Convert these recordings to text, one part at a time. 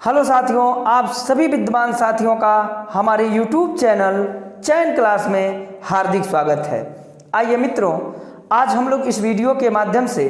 Hello साथियों, आप सभी विद्वान साथियों का हमारे YouTube चैनल चयन क्लास में हार्दिक स्वागत है। आइए मित्रों, आज हम लोग इस वीडियो के माध्यम से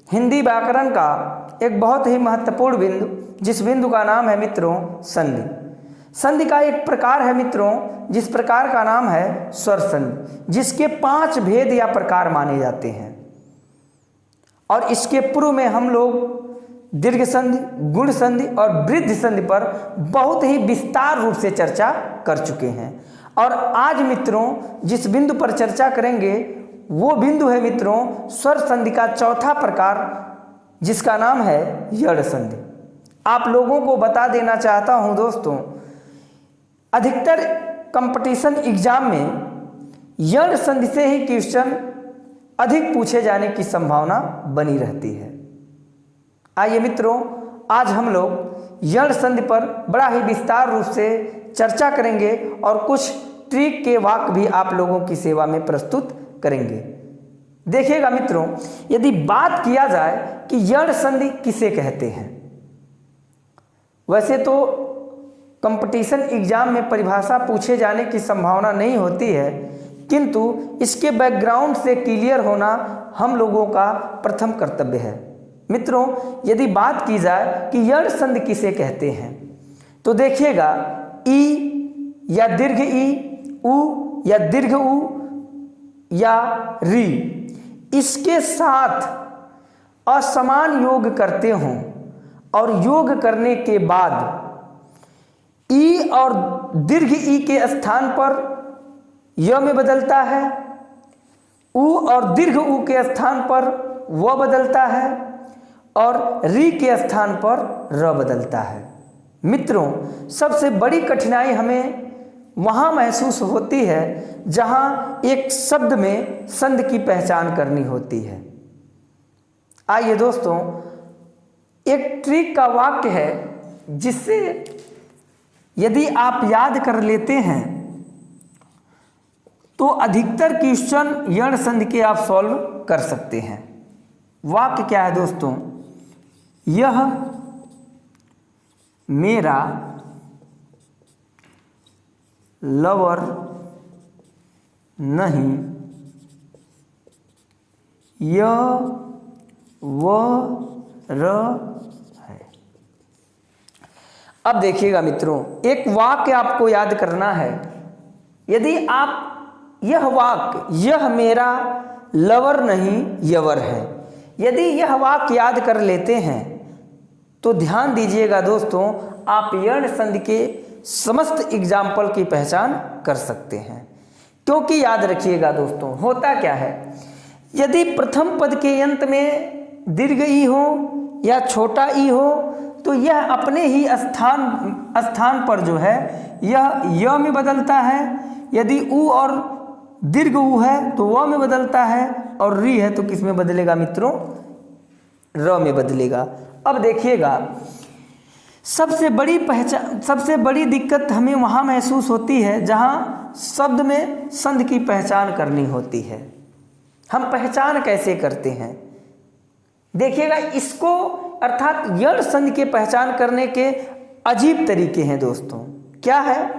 हिंदी व्याकरण का एक बहुत ही महत्वपूर्ण बिंदु, जिस बिंदु का नाम है मित्रों संधि। संधि का एक प्रकार है मित्रों, जिस प्रकार का नाम है स्वर संधि, जिसके 5 भेद या प्रकार माने जाते हैं। और इसके पूर्व में हम लोग दीर्घ संधि, गुण संधि और वृद्धि संधि पर बहुत ही विस्तार रूप से चर्चा कर चुके हैं। और आज मित्रों जिस बिंदु पर चर्चा करेंगे वो बिंदु है मित्रों स्वर संधि का चौथा प्रकार, जिसका नाम है यड़ संधि। आप लोगों को बता देना चाहता हूं दोस्तों, अधिकतर कंपटीशन एग्जाम में यड़ संधि से ही क्वेश्चन अधिक पूछे जाने की संभावना बनी रहती है। आइए मित्रों, आज हम लोग यड़ संधि पर बड़ा ही विस्तार रूप से चर्चा करेंगे और कुछ ट्रिक के वाक्य भी आप लोगों की सेवा में प्रस्तुत करेंगे। देखिएगा मित्रों, यदि बात किया जाए कि यड़ संधि किसे कहते हैं, वैसे तो कंपटीशन एग्जाम में परिभाषा पूछे जाने की संभावना नहीं होती है, किंतु इसके बैकग्राउंड से क्लियर होना हम लोगों का प्रथम कर्तव्य है। मित्रों, यदि बात की जाए कि यड़ संधि किसे कहते हैं, तो देखिएगा ई या दीर्घ ई, उ या दीर्घ उ या री, इसके साथ असमान योग करते हों और योग करने के बाद ई और दीर्घ ई के स्थान पर य में बदलता है, उ और दीर्घ उ के स्थान पर व बदलता है और री के स्थान पर र बदलता है। मित्रों, सबसे बड़ी कठिनाई हमें वहाँ महसूस होती है जहाँ एक शब्द में संधि की पहचान करनी होती है। आइए दोस्तों, एक ट्रिक का वाक्य है जिससे यदि आप याद कर लेते हैं तो अधिकतर क्वेश्चन यड़ संधि के आप सॉल्व कर सकते हैं। वाक्य क्या है दोस्तों? यह मेरा लवर नहीं, यह वह र है। अब देखिएगा मित्रों, एक वाक्य आपको याद करना है। यदि आप यह वाक्य यह मेरा लवर नहीं यवर है, यदि यह वाक्य याद कर लेते हैं तो ध्यान दीजिएगा दोस्तों, आप यड़ संधि के समस्त एग्जाम्पल की पहचान कर सकते हैं। क्योंकि याद रखिएगा दोस्तों, होता क्या है, यदि प्रथम पद के अंत में दीर्घ ई हो या छोटा ई हो तो यह अपने ही स्थान पर जो है यह य में बदलता है। यदि उ और दीर्घ उ है तो व में बदलता है, और री है तो किस में बदलेगा मित्रों? र में बदलेगा। अब देखिएगा, सबसे बड़ी दिक्कत हमें वहाँ महसूस होती है जहाँ शब्द में संधि की पहचान करनी होती है। हम पहचान कैसे करते हैं? देखिएगा, इसको अर्थात यड़ संधि के पहचान करने के अजीब तरीके हैं दोस्तों। क्या है?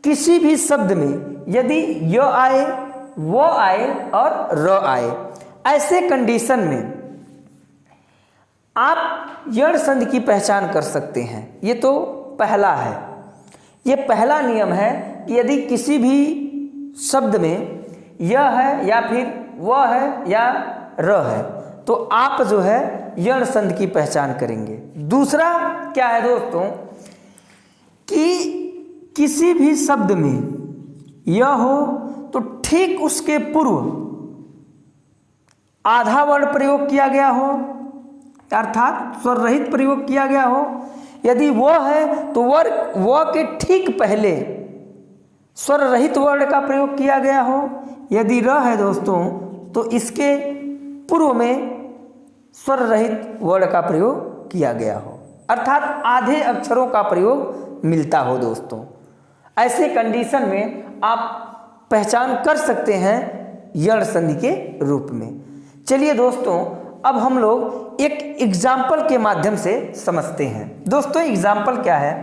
किसी भी शब्द में यदि य आए, वो आए और र आए, ऐसे कंडीशन में आप यड़ संधि की पहचान कर सकते हैं। ये तो पहला है, ये पहला नियम है कि यदि किसी भी शब्द में यह है या फिर वह है या र है तो आप जो है यड़ संधि की पहचान करेंगे। दूसरा क्या है दोस्तों कि किसी भी शब्द में यह हो तो ठीक उसके पूर्व आधा वर्ण प्रयोग किया गया हो, अर्थात स्वर रहित प्रयोग किया गया हो। यदि वह है तो वह के ठीक पहले स्वर रहित वर्ण का प्रयोग किया गया हो। यदि र है दोस्तों तो इसके पूर्व में स्वर रहित वर्ण का प्रयोग किया गया हो, अर्थात आधे अक्षरों का प्रयोग मिलता हो दोस्तों। ऐसे कंडीशन में आप पहचान कर सकते हैं यड़ संधि के रूप में। चलिए दोस्तों, अब हम लोग एक एग्जाम्पल के माध्यम से समझते हैं। दोस्तों एग्जाम्पल क्या है?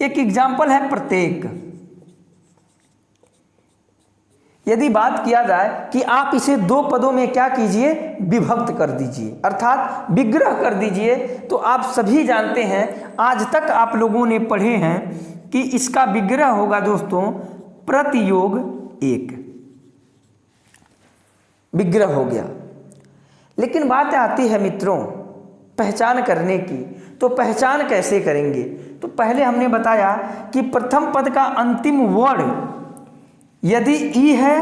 एक एग्जाम्पल है प्रत्येक। यदि बात किया जाए कि आप इसे दो पदों में क्या कीजिए, विभक्त कर दीजिए, अर्थात विग्रह कर दीजिए, तो आप सभी जानते हैं, आज तक आप लोगों ने पढ़े हैं कि इसका विग्रह होगा दोस्तों प्रतियोग एक। विग्रह हो गया। लेकिन बात आती है मित्रों पहचान करने की, तो पहचान कैसे करेंगे? तो पहले हमने बताया कि प्रथम पद का अंतिम वर्ण यदि ई है,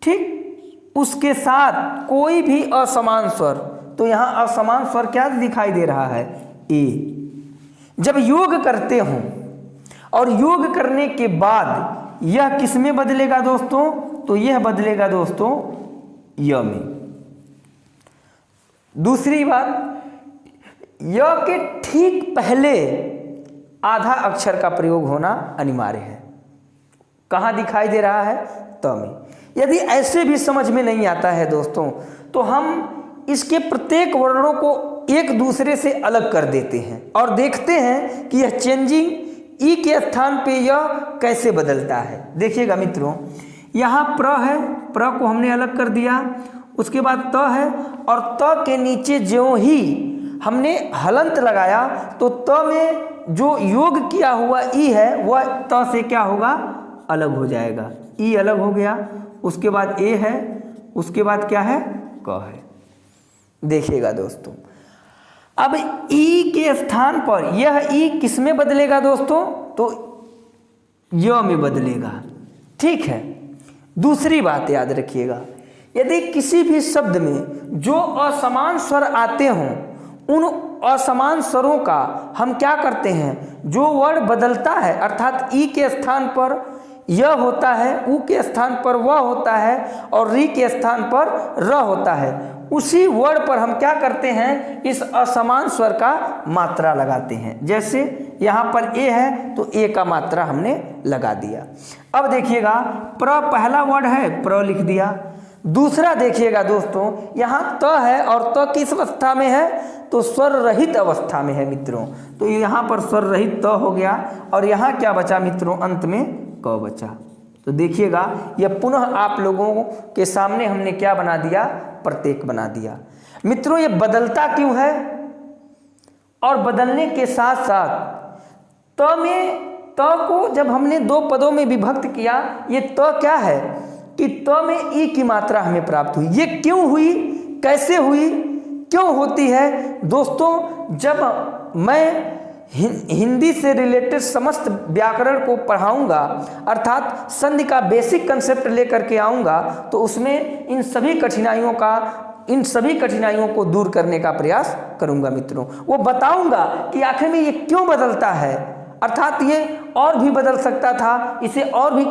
ठीक, उसके साथ कोई भी असमान स्वर, तो यहां असमान स्वर क्या दिखाई दे रहा है? ए। जब योग करते हो और योग करने के बाद यह किस में बदलेगा दोस्तों? तो यह बदलेगा दोस्तों य में। दूसरी बात, य के ठीक पहले आधा अक्षर का प्रयोग होना अनिवार्य है। कहाँ दिखाई दे रहा है? त में। यदि ऐसे भी समझ में नहीं आता है दोस्तों, तो हम इसके प्रत्येक वर्णों को एक दूसरे से अलग कर देते हैं और देखते हैं कि यह चेंजिंग ई के स्थान पे यह कैसे बदलता है। देखिएगा मित्रों, यहाँ प्र है, प्र को हमने अलग कर दिया, उसके बाद त है, और त के नीचे ज्यों ही हमने हलंत लगाया तो त में जो योग किया हुआ ई है वह त से क्या होगा? अलग हो जाएगा। ई अलग हो गया, उसके बाद ए है, उसके बाद क्या है? क है। देखिएगा दोस्तों, अब ई के स्थान पर यह ई किस में बदलेगा दोस्तों? तो य में बदलेगा। ठीक है। दूसरी बात याद रखिएगा, यदि किसी भी शब्द में जो असमान स्वर आते हों, उन असमान स्वरों का हम क्या करते हैं? जो वर्ण बदलता है, अर्थात ई के स्थान पर यह होता है, उ के स्थान पर वह होता है और री के स्थान पर र होता है, उसी वर्ण पर हम क्या करते हैं? इस असमान स्वर का मात्रा लगाते हैं। जैसे यहाँ पर ए है तो ए का मात्रा हमने लगा दिया। अब देखिएगा, प्र पहला वर्ड है, प्र लिख दिया। दूसरा देखिएगा दोस्तों, यहाँ त है और त किस अवस्था में है? तो स्वर रहित अवस्था में है मित्रों। तो यहाँ पर स्वर रहित त हो गया और यहाँ क्या बचा मित्रों? अंत में क बचा। तो देखिएगा, यह पुनः आप लोगों के सामने हमने क्या बना दिया? प्रत्येक बना दिया। मित्रों ये बदलता क्यों है? और बदलने के साथ साथ त में, त को जब हमने दो पदों में विभक्त किया, ये त क्या है कि त में ई की मात्रा हमें प्राप्त हुई। ये क्यों हुई, कैसे हुई, क्यों होती है? दोस्तों जब मैं हिंदी से रिलेटेड समस्त व्याकरण को पढ़ाऊंगा, अर्थात संधि का बेसिक कंसेप्ट लेकर के आऊंगा, तो उसमें इन सभी कठिनाइयों को दूर करने का प्रयास करूंगा मित्रों। वो बताऊंगा कि आखिर में ये क्यों बदलता है, अर्थात ये और भी बदल सकता था, इसे और भी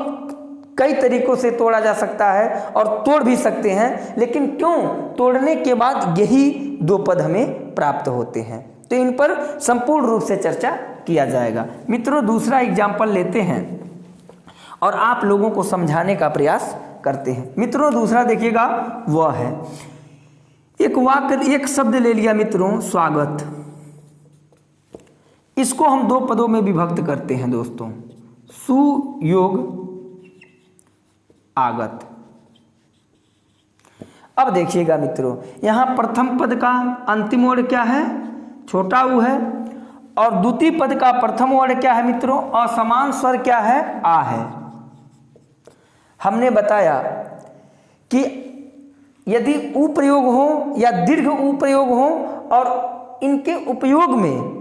कई तरीकों से तोड़ा जा सकता है और तोड़ भी सकते हैं, लेकिन क्यों तोड़ने के बाद यही दो पद हमें प्राप्त होते हैं। तो इन पर संपूर्ण रूप से चर्चा किया जाएगा। मित्रों दूसरा एग्जाम्पल लेते हैं और आप लोगों को समझाने का प्रयास करते हैं। मित्रों दूसरा देखिएगा, वह है एक वाक्य, एक शब्द ले लिया मित्रों, स्वागत। इसको हम दो पदों में विभक्त करते हैं दोस्तों, सुयोग आगत। अब देखिएगा मित्रों, यहां प्रथम पद का अंतिम वर्ण क्या है? छोटा ऊ है, और द्वितीय पद का प्रथम वर्ण क्या है मित्रों? असमान स्वर क्या है? आ है। हमने बताया कि यदि उ प्रयोग हो या दीर्घ उ प्रयोग हो और इनके उपयोग में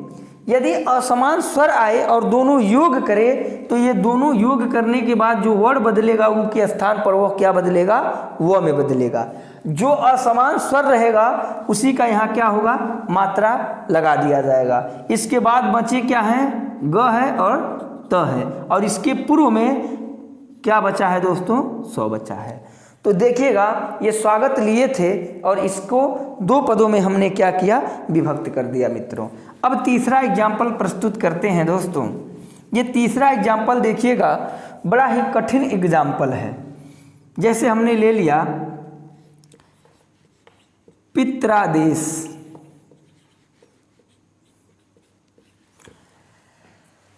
यदि असमान स्वर आए और दोनों योग करे, तो ये दोनों योग करने के बाद जो वर्ण बदलेगा उ के स्थान पर वह क्या बदलेगा? व में बदलेगा। जो असमान स्वर रहेगा उसी का यहाँ क्या होगा? मात्रा लगा दिया जाएगा। इसके बाद बचे क्या हैं? ग है और त है, और इसके पूर्व में क्या बचा है दोस्तों? सौ बचा है। तो देखिएगा, ये स्वागत लिए थे और इसको दो पदों में हमने क्या किया? विभक्त कर दिया मित्रों। अब तीसरा एग्जाम्पल प्रस्तुत करते हैं दोस्तों। ये तीसरा एग्जाम्पल देखिएगा, बड़ा ही कठिन एग्जाम्पल है। जैसे हमने ले लिया पित्रादेश।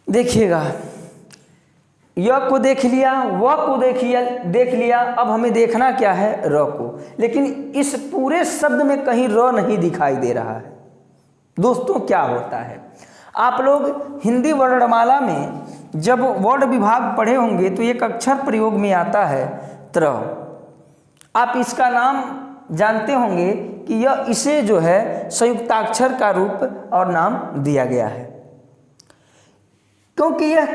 देखिएगा, य को देख लिया, व को देख लिया। अब हमें देखना क्या है, र को। लेकिन इस पूरे शब्द में कहीं र नहीं दिखाई दे रहा है। दोस्तों क्या होता है, आप लोग हिंदी वर्णमाला में जब वर्ण विभाग पढ़े होंगे तो एक अक्षर प्रयोग में आता है त्र। आप इसका नाम जानते होंगे कि यह इसे जो है संयुक्ताक्षर का रूप और नाम दिया गया है, क्योंकि यह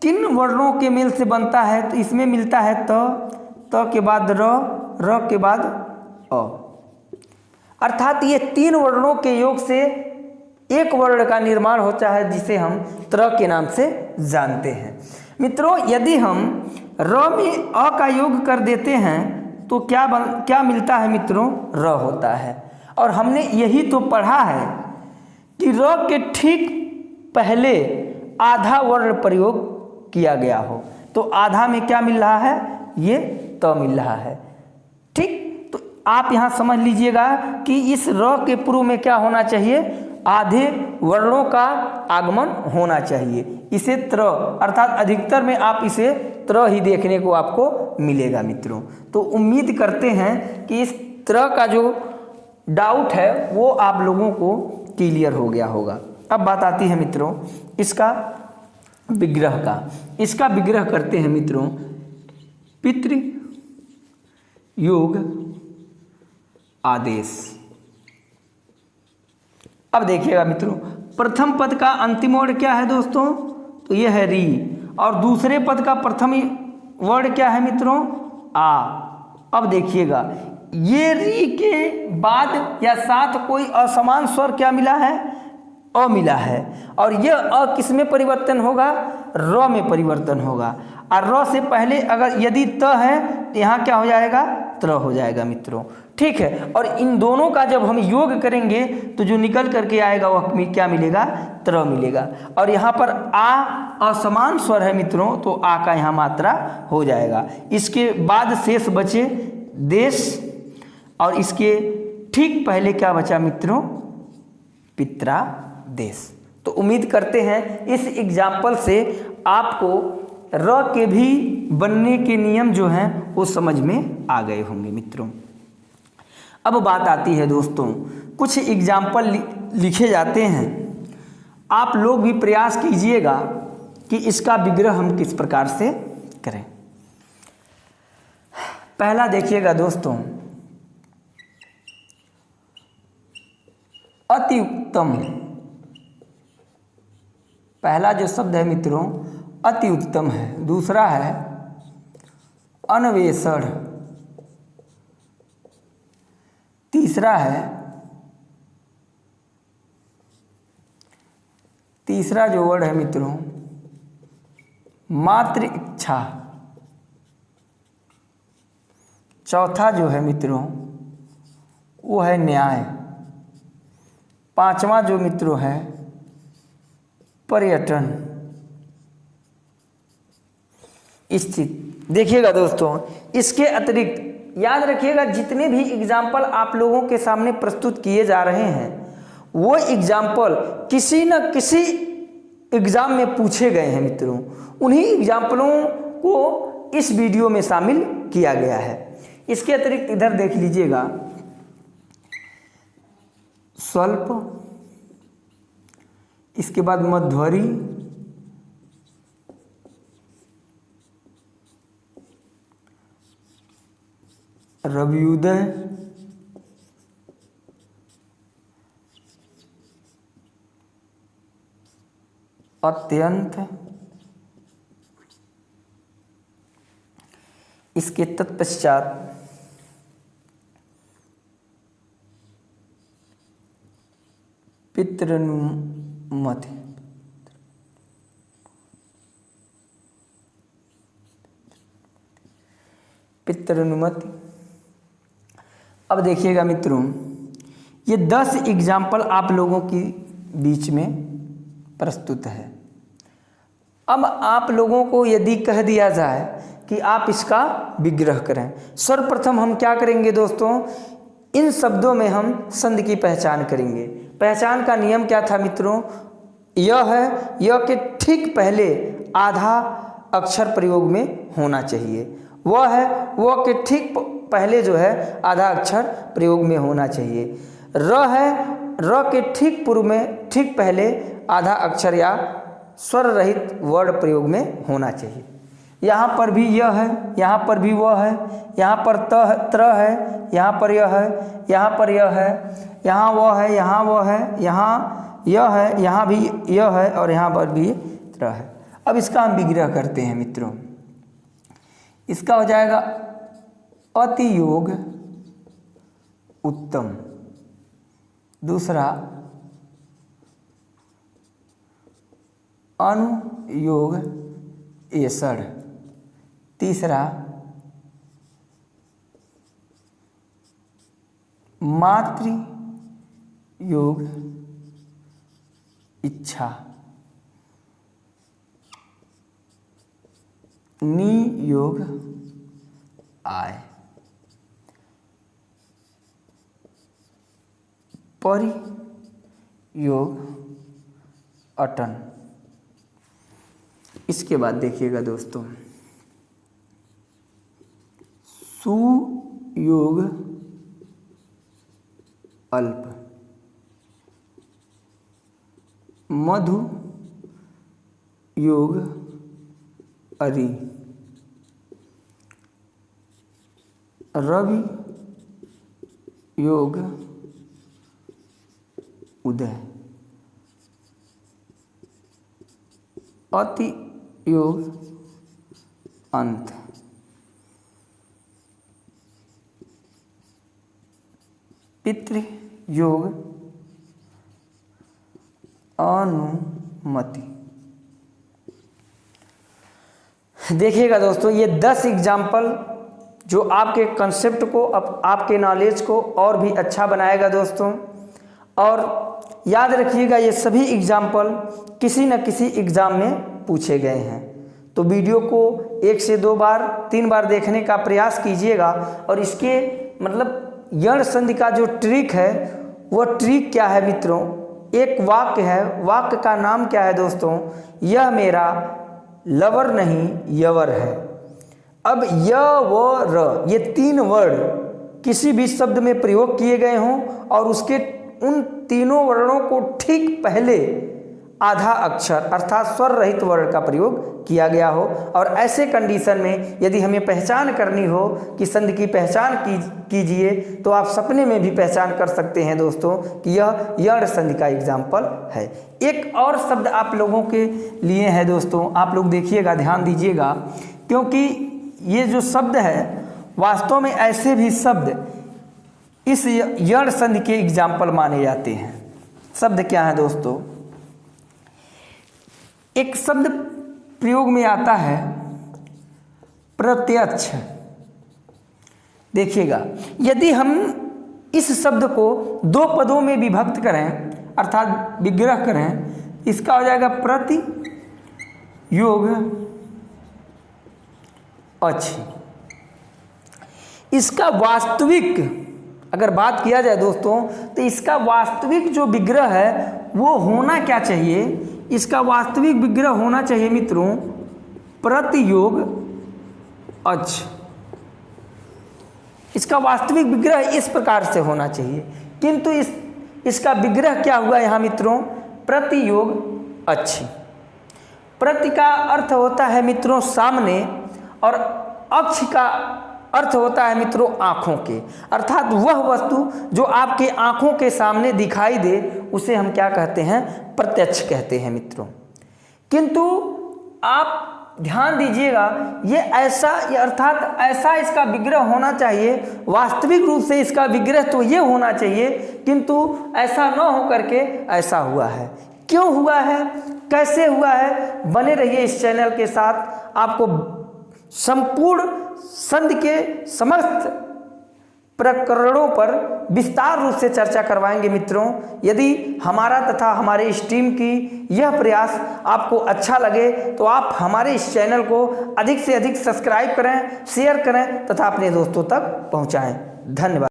3 वर्णों के मेल से बनता है। तो इसमें मिलता है त के बाद र के बाद अ, अर्थात ये 3 वर्णों के योग से एक वर्ण का निर्माण होता है, जिसे हम त्र के नाम से जानते हैं। मित्रों, यदि हम र में अ का योग कर देते हैं तो क्या मिलता है मित्रों, र होता है। और हमने यही तो पढ़ा है कि र के ठीक पहले आधा वर्ण प्रयोग किया गया हो, तो आधा में क्या मिल रहा है, ये त मिल रहा है। ठीक, तो आप यहाँ समझ लीजिएगा कि इस र के पूर्व में क्या होना चाहिए, आधे वर्णों का आगमन होना चाहिए। इसे त्र, अर्थात अधिकतर में आप इसे त्र ही देखने को आपको मिलेगा मित्रों। तो उम्मीद करते हैं कि इस त्र का जो डाउट है वो आप लोगों को क्लियर हो गया होगा। अब बात आती है मित्रों इसका विग्रह का। इसका विग्रह करते हैं मित्रों, पितृ योग आदेश। अब देखिएगा मित्रों, प्रथम पद का अंतिम वर्ण क्या है दोस्तों, तो यह है री। और दूसरे पद का प्रथम वर्ण क्या है मित्रों, आ। अब देखिएगा, ये री के बाद या साथ कोई असमान स्वर क्या मिला है, अ मिला है। और यह अ किस में परिवर्तन होगा, र में परिवर्तन होगा। और र से पहले अगर यदि त है तो यहाँ क्या हो जाएगा, त्र हो जाएगा मित्रों। ठीक है, और इन दोनों का जब हम योग करेंगे तो जो निकल करके आएगा वह क्या मिलेगा, त्र मिलेगा। और यहाँ पर आ असमान स्वर है मित्रों, तो आ का यहाँ मात्रा हो जाएगा। इसके बाद शेष बचे देश, और इसके ठीक पहले क्या बचा मित्रों, पित्रा देश। तो उम्मीद करते हैं इस एग्जाम्पल से आपको र के भी बनने के नियम जो हैं वो समझ में आ गए होंगे मित्रों। अब बात आती है दोस्तों, कुछ एग्जाम्पल लिखे जाते हैं, आप लोग भी प्रयास कीजिएगा कि इसका विग्रह हम किस प्रकार से करें। पहला देखिएगा दोस्तों, अति उत्तम। पहला जो शब्द है मित्रों अति उत्तम है। दूसरा है अन्वेषण। तीसरा जो वर्ड है मित्रों मातृ इच्छा। चौथा जो है मित्रों वो है न्याय। पांचवा जो मित्रों है पर्यटन। स्थित। देखिएगा दोस्तों, इसके अतिरिक्त याद रखिएगा जितने भी एग्जाम्पल आप लोगों के सामने प्रस्तुत किए जा रहे हैं वो एग्जाम्पल किसी न किसी एग्जाम में पूछे गए हैं मित्रों। उन्हीं एग्जाम्पलों को इस वीडियो में शामिल किया गया है। इसके अतिरिक्त इधर देख लीजिएगा, स्वल्प, इसके बाद मध्वरी, रविउदय, अत्यंत, इसके तत्पश्चात पितृनुमति। पितृनुमति। अब देखिएगा मित्रों, ये 10 एग्जाम्पल आप लोगों के बीच में प्रस्तुत है। अब आप लोगों को यदि कह दिया जाए कि आप इसका विग्रह करें, सर्वप्रथम हम क्या करेंगे दोस्तों, इन शब्दों में हम संधि की पहचान करेंगे। पहचान का नियम क्या था मित्रों? यह है, यह के ठीक पहले आधा अक्षर प्रयोग में होना चाहिए। वह है, वह के ठीक पहले जो है आधा अक्षर प्रयोग में होना चाहिए। र है, र के ठीक पूर्व में ठीक पहले आधा अक्षर या स्वर रहित वर्ड प्रयोग में होना चाहिए। यहाँ पर भी यह है, यहाँ पर भी वह है, यहाँ पर त्र है, यहाँ पर यह है, यहाँ पर यह है, यहाँ वह है, यहाँ वह है, यहाँ यह है, यहाँ भी यह है और यहाँ पर भी त्र है। अब इसका हम विग्रह करते हैं मित्रों। इसका हो जाएगा अति योग उत्तम, दूसरा अनुयोग एषण, तीसरा मातृ योग इच्छा, नियोग आय, परियोग अटन। इसके बाद देखिएगा दोस्तों, सुयोग अल्प, मधु योग अरि, रवि योग उदय, अति योग अंत, पितृ योग अनुमति। देखिएगा दोस्तों, ये 10 एग्जाम्पल जो आपके कंसेप्ट को, आपके नॉलेज को और भी अच्छा बनाएगा दोस्तों। और याद रखिएगा, ये सभी एग्जाम्पल किसी न किसी एग्ज़ाम में पूछे गए हैं। तो वीडियो को 1 से 2 बार 3 बार देखने का प्रयास कीजिएगा। और इसके मतलब यण संधि का जो ट्रिक है, वह ट्रिक क्या है मित्रों? एक वाक्य है, वाक्य का नाम क्या है दोस्तों? यह मेरा लवर नहीं यवर है। अब य व र, ये 3 वर्ड किसी भी शब्द में प्रयोग किए गए हों और उसके उन तीनों वर्णों को ठीक पहले आधा अक्षर अर्थात स्वर रहित वर्ण का प्रयोग किया गया हो। और ऐसे कंडीशन में यदि हमें पहचान करनी हो कि संधि की पहचान कीजिए, तो आप सपने में भी पहचान कर सकते हैं दोस्तों कि यह यण संधि का एग्जाम्पल है। एक और शब्द आप लोगों के लिए है दोस्तों, आप लोग देखिएगा, ध्यान दीजिएगा, क्योंकि ये जो शब्द है वास्तव में ऐसे भी शब्द इस यण संधि के एग्जाम्पल माने जाते हैं। शब्द क्या है दोस्तों? एक शब्द प्रयोग में आता है प्रत्यक्ष। देखिएगा, यदि हम इस शब्द को 2 पदों में विभक्त करें अर्थात विग्रह करें, इसका हो जाएगा प्रति योग अच्छी। इसका वास्तविक अगर बात किया जाए दोस्तों, तो इसका वास्तविक जो विग्रह है वो होना क्या चाहिए? इसका वास्तविक विग्रह होना चाहिए मित्रों प्रतियोग अच्छ। इसका वास्तविक विग्रह इस प्रकार से होना चाहिए, किंतु इसका विग्रह क्या हुआ यहाँ मित्रों? प्रतियोग अच्छी। प्रति का अर्थ होता है मित्रों सामने, और अक्ष का अर्थ होता है मित्रों आँखों के, अर्थात वह वस्तु जो आपके आँखों के सामने दिखाई दे उसे हम क्या कहते हैं? प्रत्यक्ष कहते हैं मित्रों। किंतु आप ध्यान दीजिएगा, ये अर्थात ऐसा इसका विग्रह होना चाहिए, वास्तविक रूप से इसका विग्रह तो ये होना चाहिए, किंतु ऐसा न हो करके ऐसा हुआ है। क्यों हुआ है, कैसे हुआ है? बने रहिए इस चैनल के साथ, आपको संपूर्ण संधि के समस्त प्रकरणों पर विस्तार रूप से चर्चा करवाएंगे मित्रों। यदि हमारा तथा हमारे इस टीम की यह प्रयास आपको अच्छा लगे तो आप हमारे इस चैनल को अधिक से अधिक सब्सक्राइब करें, शेयर करें तथा अपने दोस्तों तक पहुंचाएं। धन्यवाद।